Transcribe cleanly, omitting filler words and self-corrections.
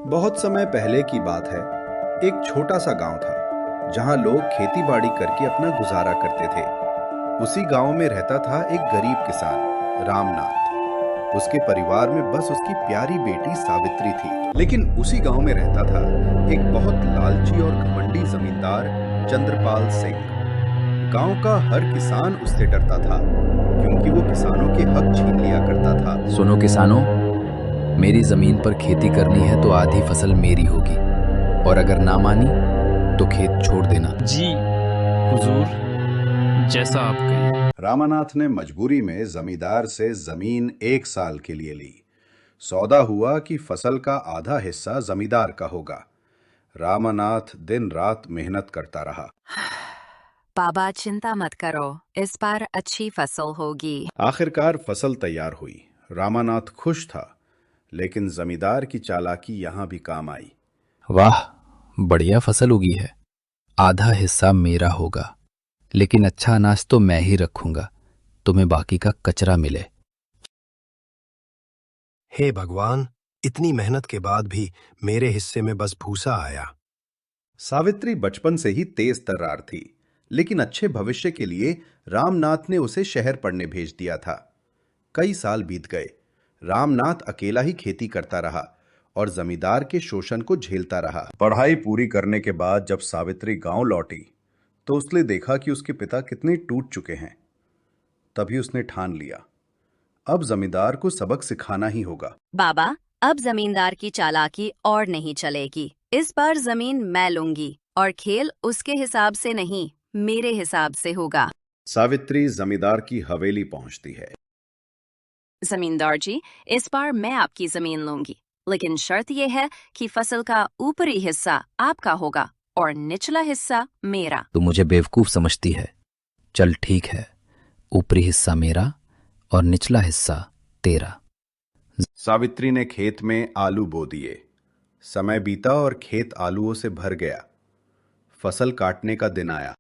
बहुत समय पहले की बात है। एक छोटा सा गांव था जहां लोग खेती बाड़ी करके अपना गुजारा करते थे। उसी गांव में रहता था एक गरीब किसान रामनाथ। उसके परिवार में बस उसकी प्यारी बेटी सावित्री थी। लेकिन उसी गांव में रहता था एक बहुत लालची और घमंडी जमींदार चंद्रपाल सिंह। गांव का हर किसान उससे डरता था क्योंकि वो किसानों के हक छीन लिया करता था। सुनो किसानों, मेरी जमीन पर खेती करनी है तो आधी फसल मेरी होगी, और अगर ना मानी तो खेत छोड़ देना। जी हुजूर, जैसा आप कहें। रामानाथ ने मजबूरी में जमींदार से जमीन 1 साल के लिए ली। सौदा हुआ कि फसल का आधा हिस्सा जमींदार का होगा। रामानाथ दिन रात मेहनत करता रहा। बाबा चिंता मत करो, इस बार अच्छी फसल होगी। आखिरकार फसल तैयार हुई। रामानाथ खुश था, लेकिन जमींदार की चालाकी यहां भी काम आई। वाह, बढ़िया फसल उगी है। आधा हिस्सा मेरा होगा, लेकिन अच्छा अनाज तो मैं ही रखूंगा, तुम्हें बाकी का कचरा मिले। हे भगवान, इतनी मेहनत के बाद भी मेरे हिस्से में बस भूसा आया। सावित्री बचपन से ही तेज तर्रार थी, लेकिन अच्छे भविष्य के लिए रामनाथ ने उसे शहर पढ़ने भेज दिया था। कई साल बीत गए। रामनाथ अकेला ही खेती करता रहा और जमींदार के शोषण को झेलता रहा। पढ़ाई पूरी करने के बाद जब सावित्री गांव लौटी तो उसने देखा कि उसके पिता कितने टूट चुके हैं। तभी उसने ठान लिया, अब जमींदार को सबक सिखाना ही होगा। बाबा, अब जमींदार की चालाकी और नहीं चलेगी। इस बार जमीन मैं लूंगी और खेल उसके हिसाब से नहीं, मेरे हिसाब से होगा। सावित्री जमींदार की हवेली पहुंचती है। जमींदार जी, इस बार मैं आपकी जमीन लूंगी, लेकिन शर्त यह है कि फसल का ऊपरी हिस्सा आपका होगा और निचला हिस्सा मेरा। तू मुझे बेवकूफ समझती है। चल ठीक है, ऊपरी हिस्सा मेरा और निचला हिस्सा तेरा। सावित्री ने खेत में आलू बो दिए। समय बीता और खेत आलूओं से भर गया। फसल काटने का दिन आया।